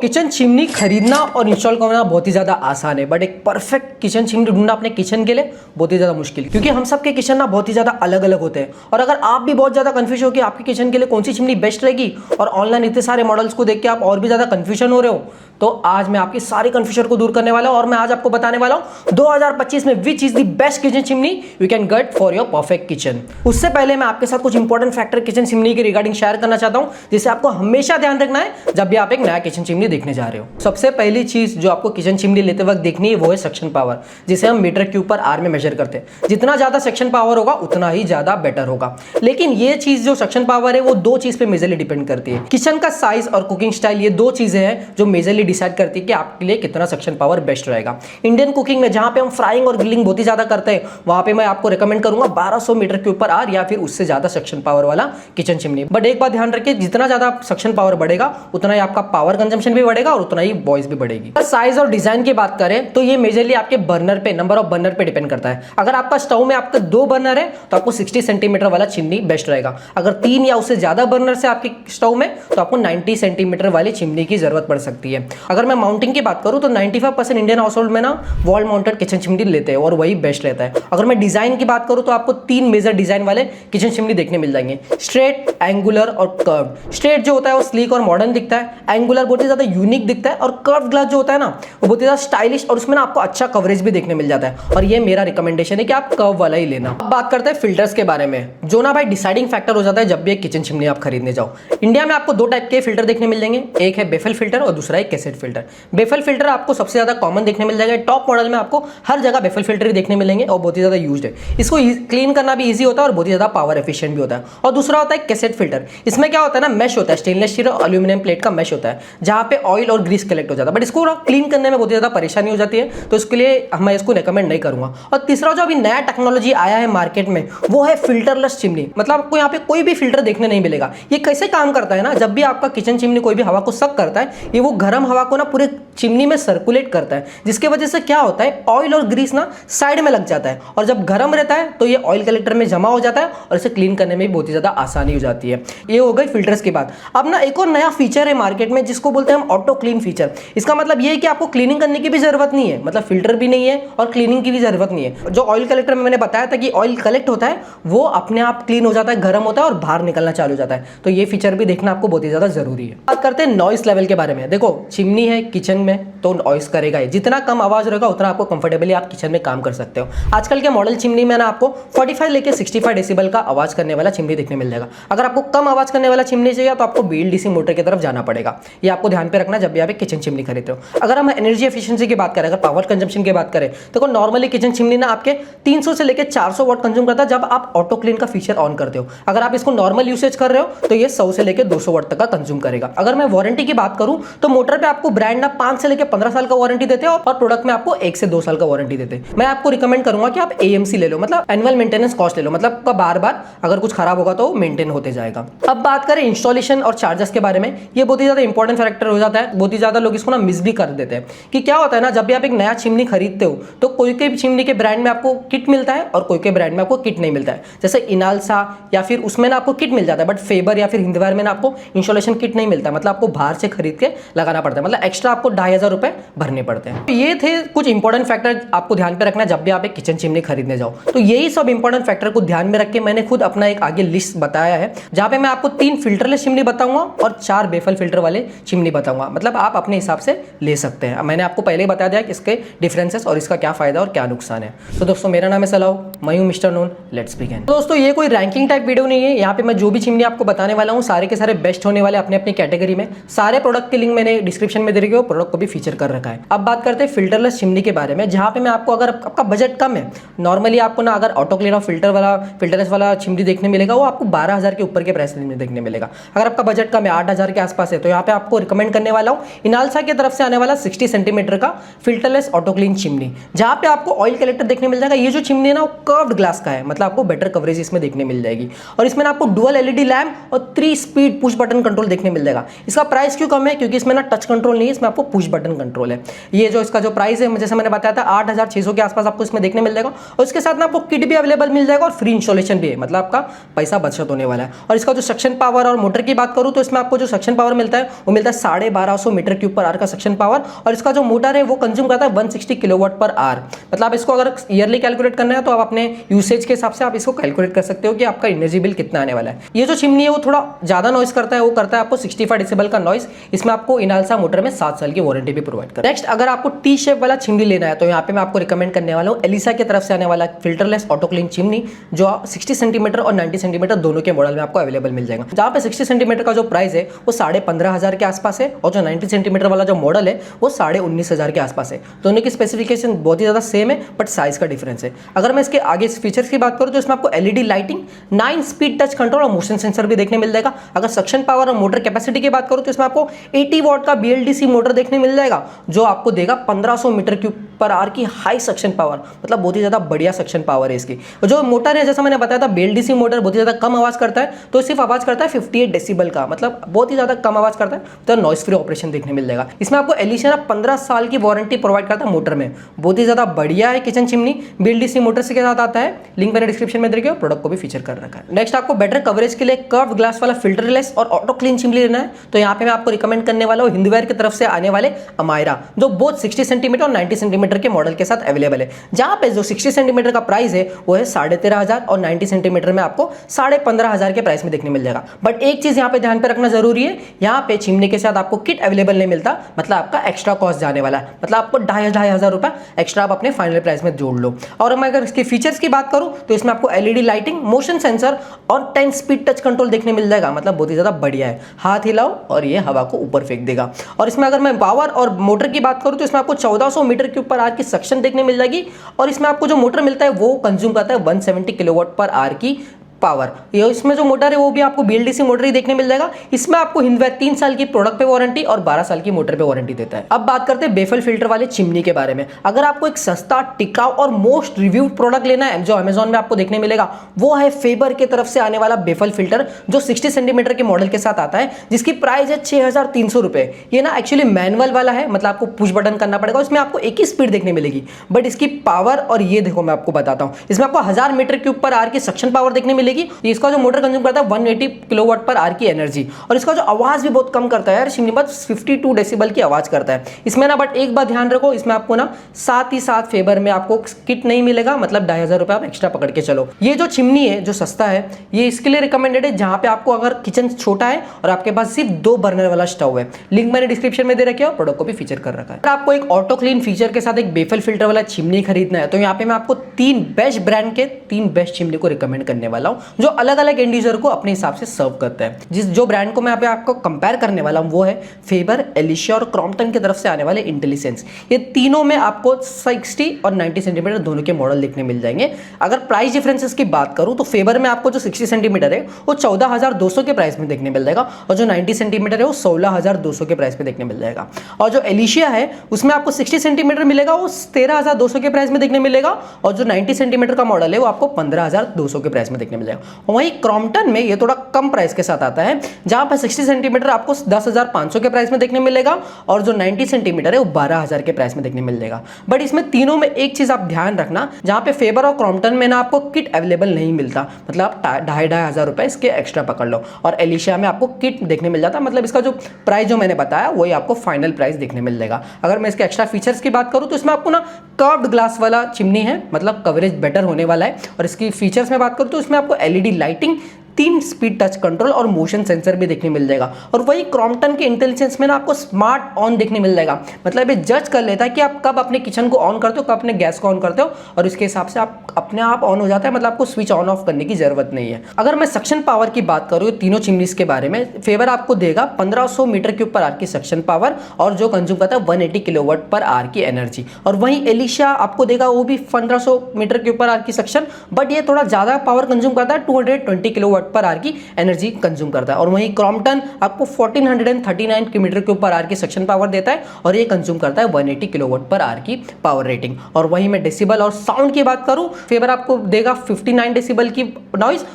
Kitchen chimney खरीदना और install करना बहुत ही ज़्यादा आसान है, बट एक परफेक्ट किचन चिमनी ढूंढना अपने किचन के लिए बहुत ही ज़्यादा मुश्किल, क्योंकि हम सबके किचन ना बहुत ही ज़्यादा अलग अलग होते हैं। और अगर आप भी बहुत ज़्यादा कंफ्यूज हो कि आपके किचन के लिए कौन सी चिमनी बेस्ट रहेगी और ऑनलाइन इतने सारे मॉडल्स को देख के आप और भी ज़्यादा कंफ्यूजन हो रहे हो, तो आज मैं आपकी सारी कंफ्यूजन को दूर करने वाला हूं और मैं आज आपको बताने वाला हूं 2025 में which is the best kitchen chimney you can get for your perfect kitchen. उससे पहले मैं आपके साथ कुछ इंपॉर्टेंट फैक्टर किचन चिमनी के रिगार्डिंग शेयर करना चाहता हूं, जिसे आपको हमेशा ध्यान रखना है जब भी आप एक नया किचन चिमनी देखने जा रहे हो। सबसे पहली चीज जो आपको किचन चिमनी लेते वक्त देखनी है वो है सक्शन पावर, जिसे हम मीटर के ऊपर आर में मेजर करते हैं। जितना ज्यादा सक्शन पावर होगा उतना ही ज्यादा बेटर होगा, लेकिन ये चीज जो सक्शन पावर है वो दो चीज पे मेजरली डिपेंड करती है। किचन का साइज और कुकिंग स्टाइल, ये दो चीजें हैं जो मेजरली डिसाइड करती है कि आपके लिए कितना सक्शन पावर बेस्ट रहेगा। इंडियन कुकिंग में जहां पे हम फ्राइंग और ग्रिलिंग बहुत ही ज्यादा करते हैं, वहां पे मैं आपको रेकमेंड करूंगा 1200 मीटर के ऊपर आर या फिर उससे ज्यादा सक्शन पावर वाला किचन चिमनी। बट एक बात ध्यान रखिए, जितना ज्यादा सक्शन पावर बढ़ेगा उतना ही आपका पावर कंजम्पशन भी बढ़ेगा और उतना ही वॉइस भी बढ़ेगी। साइज और डिजाइन की बात करें तो ये मेजरली आपके बर्नर पे, नंबर ऑफ बर्नर पे डिपेंड करता है। अगर आपका स्टोव में आपका 2 बर्नर है तो आपको 60 सेंटीमीटर वाला चिमनी बेस्ट रहेगा। अगर 3 या उससे ज्यादा बर्नर से आपके स्टोव में तो आपको 90 सेंटीमीटर वाली चिमनी की जरूरत पड़ सकती है। अगर मैं माउंटिंग की बात करूं तो 95% इंडियन हाउस होल्ड में ना वॉल माउंटेड किचन चिमनी लेते हैं और वही बेस्ट रहता है। अगर मैं डिजाइन की बात करूं तो आपको 3 मेजर डिजाइन वाले किचन चिमनी देखने मिल जाएंगे, स्ट्रेट, एंगुलर और कर्व। स्ट्रेट जो होता है वो स्लीक और मॉडर्न दिखता है, एंगुलर बहुत ही ज्यादा यूनिक दिखता है और कर्व ग्लास जो होता है ना वो बहुत ही ज्यादा स्टाइलिश और उसमें ना आपको अच्छा कवरेज भी देखने मिल जाता है। और ये मेरा रिकमेंडेशन है कि आप कर्व वाला ही लेना। अब बात करते हैं फिल्टर्स के बारे में, जो ना भाई डिसाइडिंग फैक्टर हो जाता है जब भी एक किचन चिमनी आप खरीदने जाओ। इंडिया में आपको 2 टाइप के फिल्टर देखने मिल जाएंगे, एक है बेफेल फिल्टर और दूसरा है कैसेट फिल्टर। बेफेल फिल्टर आपको सबसे ज्यादा कॉमन देखने मिल जाएगा, टॉप मॉडल में आपको हर जगह बेफेल फिल्टर ही देखने मिलेंगे और बहुत ही ज्यादा यूज्ड है। इसको क्लीन करना भी इजी होता है और बहुत ही ज्यादा पावर एफिशिएंट भी होता है। और दूसरा होता है कैसेट फिल्टर। इसमें क्या होता है ना, मैश होता है, स्टेनलेस स्टील और एल्यूमिनियम प्लेट का मैश होता है, जहां पे ऑयल और ग्रीस कलेक्ट हो जाता है, बट इसको क्लीन करने में बहुत ही ज्यादा परेशानी हो जाती है, तो इसके लिए मैं इसको रिकमेंड नहीं करूंगा। और तीसरा जो अभी नया टेक्नोलॉजी आया है मार्केट में वो है फिल्टरलेस चिमनी। मतलब आपको यहाँ पे कोई भी फिल्टर देखने नहीं मिलेगा। ये कैसे काम करता है ना, जब भी आपका किचन चिमनी कोई भी हवा को सक करता है, ये वो गर्म हवा को ना पूरे चिमनी में सर्कुलेट करता है, जिसके वजह से क्या होता है, ऑयल और ग्रीस ना साइड में लग जाता है और जब गर्म रहता है तो ये ऑयल कलेक्टर में जमा हो जाता है और इसे क्लीन करने में भी बहुत ही ज्यादा आसानी हो जाती है। ये हो गई फिल्टर्स की बात। अब ना एक और नया फीचर है मार्केट में जिसको बोलते हैं हम ऑटो क्लीन फीचर। इसका मतलब ये है कि आपको क्लीनिंग करने की भी जरूरत नहीं है, मतलब फिल्टर भी नहीं है और क्लीनिंग की भी जरूरत नहीं है। जो ऑयल कलेक्टर में मैंने बताया था कि ऑयल कलेक्ट होता है वो अपने आप क्लीन हो जाता है, गर्म होता है और बाहर निकलना चालू हो जाता है। तो ये फीचर भी देखना आपको बहुत ही ज्यादा जरूरी है। बात करते हैं नॉइस लेवल के बारे में। देखो चिमनी है किचन में तो नॉइस करेगा ही, जितना कम आवाज रहेगा उतना आपको कंफर्टेबली आप किचन में काम कर सकते हो। आजकल के मॉडल चिमनी में ना आपको 45 लेके 65 डेसिबल का आवाज करने वाला चिमनी देखने मिल जाएगा। अगर आपको कम आवाज करने वाला चिमनी चाहिए तो आपको BLDC मोटर की तरफ जाना पड़ेगा। ये आपको ध्यान पे रखना जब भी आप एक किचन चिमनी खरीदते हो। अगर हम एनर्जी एफिशिएंसी की बात करें, अगर पावर कंजम्पशन की बात करें, तो नॉर्मली किचन चिमनी ना आपके 300 से लेकर 400 वाट कंज्यूम करता है जब आप ऑटो क्लीन का फीचर ऑन करते हो। अगर आप इसको नॉर्मल यूसेज कर रहे हो तो ये 100 से लेकर 200 वाट तक का कंज्यूम करेगा। अगर मैं वारंटी की बात करूं तो मोटर पे आपको ब्रांड ना 5 से लेकर 15 साल का वारंटी देते हैं और प्रोडक्ट में आपको 1 से 2 साल का वारंटी देते हैं। मैं आपको रिकमेंड करूंगा कि आप AMC ले लो, मतलब एनुअल मेंटेनेंस कॉस्ट ले लो, मतलब बार बार अगर कुछ खराब होगा तो मेंटेन होते जाएगा। अब बात करें इंस्टॉलेशन और चार्जेस के बारे में, ये बहुत ही ज्यादा इंपॉर्टेंट फैक्टर हो जाता है। बहुत ही ज्यादा लोग इसको ना मिस भी कर देते हैं कि क्या होता है ना, जब भी आप एक नया चिमनी खरीदते हो तो कोई के चिमनी के ब्रांड में आपको किट मिलता है और कोई के ब्रांड में आपको किट नहीं मिलता है। जैसे इनालसा या फिर उसमें ना आपको किट मिल जाता है, बट फेबर या फिर हिंदवार में ना आपको इंस्टॉलेशन किट नहीं मिलता, मतलब आपको बाहर से खरीद के लगाना पड़ता है, मतलब एक्स्ट्रा आपको 2500 रुपए भरने पड़ते हैं। तो ये थे कुछ इंपॉर्टेंट फैक्टर आपको ध्यान पे रखना जब भी आप एक किचन चिमनी खरीदने जाओ। तो यही सब इंपॉर्टेंट फैक्टर को ध्यान में रख के मैंने खुद अपना एक आगे लिस्ट बताया है, जहां पे मैं आपको 3 फिल्टरलेस चिमनी बताऊंगा और 4 बेफल फिल्टर वाले चिमनी बताऊंगा। मतलब आप अपने हिसाब से ले सकते हैं। मैंने आपको पहले ही बता दिया कि इसके डिफरेंसेस और इसका क्या फायदा और क्या नुकसान है। तो दोस्तों मेरा नाम है सलाह, मैं हूं मिस्टर नून, लेट्स बिगिन। दोस्तों ये कोई रैंकिंग टाइप वीडियो नहीं है, यहाँ पे मैं जो भी चिमनी आपको बताने वाला हूँ सारे के सारे बेस्ट होने वाले अपने अपनी कैटेगरी में। सारे प्रोडक्ट के लिंक मैंने डिस्क्रिप्शन में दे रखी है, प्रोडक्ट को भी फीचर कर रखा है। अब बात करते हैं फिल्टरलेस चिमनी के बारे में, जहां पे मैं आपको, अगर आपका बजट कम है, नॉर्मली आपको ना अगर ऑटो क्लीन और फिल्टरलेस वाला चिमनी देखने मिलेगा वो आपको 12,000 के ऊपर के प्राइस रेंज में देखने मिलेगा। अगर आपका बजट कम है, 8,000 के आसपास है, तो यहाँ पे आपको रिकमेंड करने वाला हूँ इनालसा की तरफ से आने वाला 60 सेंटीमीटर का फिल्टरलेस ऑटो क्लीन चिमनी, जहां पे आपको ऑयल कलेक्टर देखने मिल जाएगा। ये जो चिमनी है ना वो कर्व्ड ग्लास का है, मतलब आपको बेटर कवरेज इसमें देखने मिल जाएगी। और इसमें ना आपको डुअल LED लैम्प और 3 स्पीड पुश बटन कंट्रोल देखने मिल जाएगा। इसका प्राइस क्यों कम है, क्योंकि इसमें ना टच कंट्रोल नहीं है, इसमें आपको पुश बटन कंट्रोल है। ये जो इसका जो प्राइस है जैसे मैंने बताया था 8,600 के आसपास आपको इसमें देखने मिल जाएगा। और इसके साथ में आपको किट भी अवेलेबल मिल जाएगा और फ्री इंस्टॉलेशन भी है, मतलब आपका पैसा बचत होने वाला है। और इसका जो सक्शन पावर और मोटर की बात करूं तो इसमें आपको जो सक्शन पावर मिलता है वो मिलता है 1250 मीटर क्यूब पर आवर का सक्शन पावर, और इसका जो मोटर है वो कंज्यूम करता है 160 किलोवाट पर आवर। मतलब आप इसको अगर ईयरली कैलकुलेट करना है तो आप अपने यूसेज के हिसाब से आप इसको कैलकुलेट कर सकते हो कि आपका एनर्जी बिल कितना आने वाला है। ये जो चिमनी है वो थोड़ा ज्यादा नॉइस करता है, वो करता है आपको 65 डेसिबल का नॉइस। इसमें आपको इनालसा मोटर में 7 साल की वारंटी भी प्रोवाइड कर। नेक्स्ट, अगर आपको टी शेप वाला चिमनी लेना है तो यहाँ पे मैं आपको रिकमेंड करने वाला हूँ एलिसा की तरफ से आने वाला फिल्टरलेस ऑटो क्लीन चिमनी, जो 60 सेंटीमीटर और 90 सेंटीमीटर दोनों के मॉडल में आपको अवेलेबल मिल जाएगा। जहाँ पे 60 सेंटीमीटर का जो प्राइस है वो 15,500 के आसपास है, और जो 90 सेंटीमीटर वाला जो मॉडल है वो 19,500 के आसपास है। दोनों की स्पेसिफिकेशन बहुत ही ज्यादा सेम है, बट साइज का डिफरेंस है। अगर मैं इसके आगे फीचर्स की बात करूँ तो इसमें आपको LED lighting, 9 speed touch control और मोशन सेंसर भी देखने मिल जाएगा। अगर सक्शन पावर और मोटर कैपेसिटी की बात करूँ तो इसमें आपको 80 वॉट का BLDC मोटर देखने मिल जाएगा, जो आपको देगा 1500 मीटर क्यूब पर आवर की हाई सक्शन पावर। मतलब बहुत ही ज्यादा बढ़िया सक्शन पावर है इसकी। जो मोटर है जैसा मैंने बताया था, BLDC मोटर बहुत ही ज्यादा कम आवाज करता है, तो सिर्फ आवाज करता है 58 डेसिबल का, मतलब बहुत ही ज्यादा कम आवाज करता है, तो नॉइस फ्री ऑपरेशन देखने मिल जाएगा। इसमें आपको एलिसा 15 साल की वारंटी प्रोवाइड करता है मोटर में। बहुत ही ज्यादा बढ़िया है किचन चिमनी, BLDC मोटर के साथ आता है। लिंक मैंने डिस्क्रिप्शन में दे रखा है, प्रोडक्ट को भी फीचर कर रखा है। नेक्स्ट, आपको बेटर कवरेज के लिए कर्व ग्लास वाला फिल्टरलेस और ऑटो क्लीन चिमनी लेना है तो यहाँ पे मैं आपको रिकमेंड करने वाला हूँ हिंदवेयर की तरफ से आने वाले अमायरा, जो बोथ 60 सेंटीमीटर और 90 सेंटीमीटर के मॉडल के साथ अवेलेबल है। जहां पे जो 60 सेंटीमीटर का प्राइस है वो है 13,500 और 90 सेंटीमीटर में आपको 15,500 के प्राइस में देखने मिल जाएगा। बट एक चीज यहाँ पे ध्यान पे रखना जरूरी है, यहाँ पे चिमनी के साथ आपको किट अवेलेबल नहीं मिलता, मतलब आपका एक्स्ट्रा कॉस्ट जाने वाला है। मतलब आपको 2,500 रुपए एक्स्ट्रा आप अपने फाइनल प्राइस में जोड़ लो। और मैं अगर इसके फीचर्स की बात करूं तो इसमें आपको एलईडी लाइटिंग, मोशन सेंसर और 10 स्पीड टच कंट्रोल देखने मिल जाएगा। मतलब बहुत ही ज्यादा बढ़िया है, हाथ हिलाओ और ये हवा को ऊपर फेंक देगा। और इसमें अगर मैं पावर और मोटर की बात करूं तो इसमें आपको 1400 मीटर क्यूब पर आवर की सक्शन देखने मिल जाएगी, और इसमें आपको जो मोटर मिलता है वो कंज्यूम करता है 170 किलोवाट पर आवर की पावर। ये इसमें जो मोटर है वो भी आपको BLDC मोटर ही देखने मिल जाएगा। इसमें आपको हिंदवेयर 3 साल की प्रोडक्ट पे वारंटी और 12 साल की मोटर पे वारंटी देता है। अब बात करते हैं बेफल फिल्टर वाले चिमनी के बारे में। अगर आपको एक सस्ता, टिकाऊ और मोस्ट रिव्यूड प्रोडक्ट लेना है जो अमेजॉन में आपको देखने मिलेगा, वो है फेबर की तरफ से आने वाला बेफल फिल्टर, जो 60 सेंटीमीटर के मॉडल के साथ आता है, जिसकी प्राइस है 6,300 रुपए। ये ना एक्चुअली मैनुअल वाला है, मतलब आपको पुश बटन करना पड़ेगा। इसमें आपको एक ही स्पीड देखने मिलेगी, बट इसकी पावर, और ये देखो मैं आपको बताता हूँ, इसमें आपको 1000 मीटर क्यूब पर आवर की सक्शन पावर देखने मिलेगी। इसका जो मोटर कंज्यूम करता है 180 किलोवाट पर आवर की एनर्जी, और इसका जो आवाज भी बहुत कम करता है यार, चिमनी बस 52 डेसिबल की आवाज करता है इसमें ना। बट एक बात ध्यान रखो, इसमें आपको ना साथ ही साथ फेबर में आपको किट नहीं मिलेगा, मतलब 2,500 रुपए आप एक्स्ट्रा पकड़ के चलो। ये जो चिमनी है जो सस्ता है, ये इसके लिए रिकमेंडेड है जहां पे आपको अगर किचन छोटा है और आपके पास सिर्फ 2 बर्नर वाला स्टोव है। लिंक मैंने डिस्क्रिप्शन में दे रखा है, प्रोडक्ट को भी फीचर कर रखा है। अगर आपको एक ऑटो क्लीन फीचर के साथ एक बेफल फिल्टर वाला चिमनी खरीदना है तो यहाँ पे मैं आपको 3 बेस्ट ब्रांड के 3 बेस्ट चिमनी को रिकमेंड करने वाला हूँ, जो अलग अलग एंड यूजर को अपने हिसाब से सर्व करता है। जो ब्रांड को मैं यहाँ पे आपको कंपेयर करने वाला हूँ वो है फेबर, एलिशा और क्रॉम्पटन की तरफ से आने वाले इंटेलिसेंस। ये तीनों में आपको 60 और 90 सेंटीमीटर दोनों के मॉडल देखने मिल जाएंगे। अगर प्राइस डिफरेंसेस की बात करूं तो फेबर में आपको जो 60 सेंटीमीटर है वो 14,200 के प्राइस में देखने मिल जाएगा, और जो 90 सेंटीमीटर है वो 16,200 के प्राइस में देखने मिल जाएगा। और जो एलिशा है उसमें आपको 60 सेंटीमीटर मिलेगा, वो 13,200 के प्राइस में देखने मिलेगा, और जो 90 सेंटीमीटर का मॉडल है वो आपको 15,200 के प्राइस में देखने मिल जाएगा। वहीं क्रॉम्पटन में ये थोड़ा कम प्राइस के साथ आता है, जहां पर 60 सेंटीमीटर आपको 10,500 के प्राइस में देखने मिलेगा, और जो 90 सेंटीमीटर है वो 12,000 के प्राइस में देखने मिल जाएगा। बट इसमें तीनों में एक चीज आप ध्यान रखना, जहां पे फेबर और क्रॉम्पटन में ना आपको किट अवेलेबल नहीं मिलता, मतलब आप 2,500 रुपए इसके एक्स्ट्रा पकड़ लो, और एलिशा में आपको किट देखने मिल जाता, मतलब इसका जो प्राइस जो मैंने बताया वही आपको फाइनल प्राइस देखने मिल जाएगा। अगर मैं इसके एक्स्ट्रा फीचर्स की बात करूं तो इसमें आपको ना कर्व्ड ग्लास वाला चिमनी है, मतलब कवरेज बेटर होने वाला है। और इसकी फीचर्स में बात करूं तो इसमें आपको LED lighting, 3 speed touch control और मोशन सेंसर भी देखने मिल जाएगा। और वही क्रॉम्पटन के इंटेलिजेंस में ना आपको स्मार्ट ऑन देखने मिल जाएगा, मतलब ये जज कर लेता है कि आप कब अपने किचन को ऑन करते हो, कब अपने गैस को ऑन करते हो, और इसके हिसाब से आप अपने आप ऑन हो जाता है, मतलब आपको स्विच ऑन ऑफ करने की जरूरत नहीं है। अगर मैं सक्शन पावर की बात करूँ तीनों चिमनीज के बारे में, फेवर आपको देगा 1500 मीटर क्यूब पर आवर की सक्शन पावर, और जो कंज्यूम करता है 180 किलोवाट पर आवर की एनर्जी। और वहीं एलिशा आपको देगा वो भी 1500 मीटर क्यूब पर आवर की सक्शन, बट ये थोड़ा ज्यादा पावर कंज्यूम करता है, 220 किलोवाट पर आवर की एनर्जी कंज्यूम करता है। और वहीं क्रॉम्पटन आपको 1439 मीटर क्यूब पर आवर की सक्शन पावर देता है, और ये कंज्यूम करता है 180 किलोवाट पर आवर की पावर रेटिंग। और वहीं मैं डेसिबल और साउंड की बात करूं, फेवर आपको देगा 59 डेसिबल की नॉइज,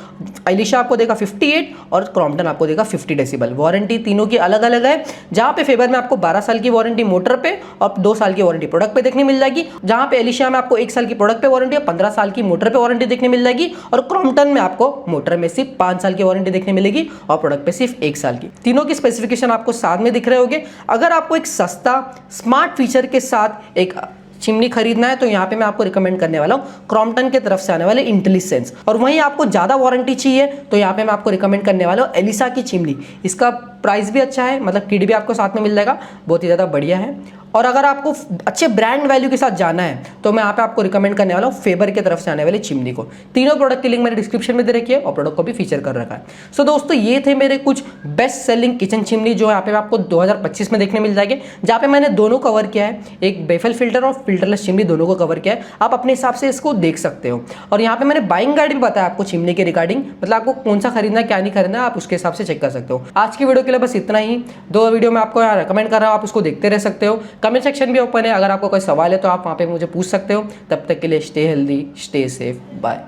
एलिशा आपको देगा 58 और क्रॉम्पटन आपको देगा 50 डेसिबल। वारंटी तीनों की अलग अलग है, जहां पे फेबर में आपको 12 साल की वारंटी मोटर पे और 2 साल की वारंटी प्रोडक्ट पे देखने मिल जाएगी, जहां पे एलिशा में आपको 1 साल की प्रोडक्ट पे वारंटी और 15 साल की मोटर पे वारंटी देखने मिल जाएगी, और क्रॉम्पटन में आपको मोटर में सिर्फ 5 साल की वारंटी देखने मिलेगी और प्रोडक्ट पे सिर्फ 1 साल की। तीनों की स्पेसिफिकेशन आपको साथ में दिख रहे होंगे। अगर आपको एक सस्ता स्मार्ट फीचर के साथ एक चिमनी खरीदना है तो यहाँ पे मैं आपको रिकमेंड करने वाला हूँ क्रॉम्पटन की तरफ से आने वाले इंटेलिसेंस, और वहीं आपको ज़्यादा वारंटी चाहिए तो यहाँ पे मैं आपको रिकमेंड करने वाला हूँ एलिशा की चिमनी। इसका प्राइस भी अच्छा है, मतलब किट भी आपको साथ में मिल जाएगा, बहुत ही ज़्यादा बढ़िया है। और अगर आपको अच्छे ब्रांड वैल्यू के साथ जाना है तो मैं यहाँ पे आपको रिकमेंड करने वाला हूँ फेबर की तरफ से आने वाली चिमनी को। तीनों प्रोडक्ट की लिंक मैंने डिस्क्रिप्शन में दे रखी है और प्रोडक्ट को भी फीचर कर रखा है। सो दोस्तों ये थे मेरे कुछ बेस्ट सेलिंग किचन चिमनी जो यहाँ पे आपको 2025 में देखने मिल जाएंगे, जहाँ पे मैंने दोनों कवर किया है, एक बेफल फिल्टर और फिल्टरलेस चिमनी दोनों को कवर किया है। आप अपने हिसाब से इसको देख सकते हो, और यहाँ पे मैंने बाइंग गाइड भी बताया आपको चिमनी के रिगार्डिंग, मतलब आपको कौन सा खरीदना है क्या नहीं खरीदना है आप उसके हिसाब से चेक कर सकते हो। आज की वीडियो के लिए बस इतना ही, 2 वीडियो मैं आपको यहाँ रिकमेंड कर रहा हूँ, आप उसको देखते रह सकते हो। कमेंट सेक्शन भी ओपन है, अगर आपको कोई सवाल है तो आप वहाँ पे मुझे पूछ सकते हो। तब तक के लिए stay healthy, stay safe, bye.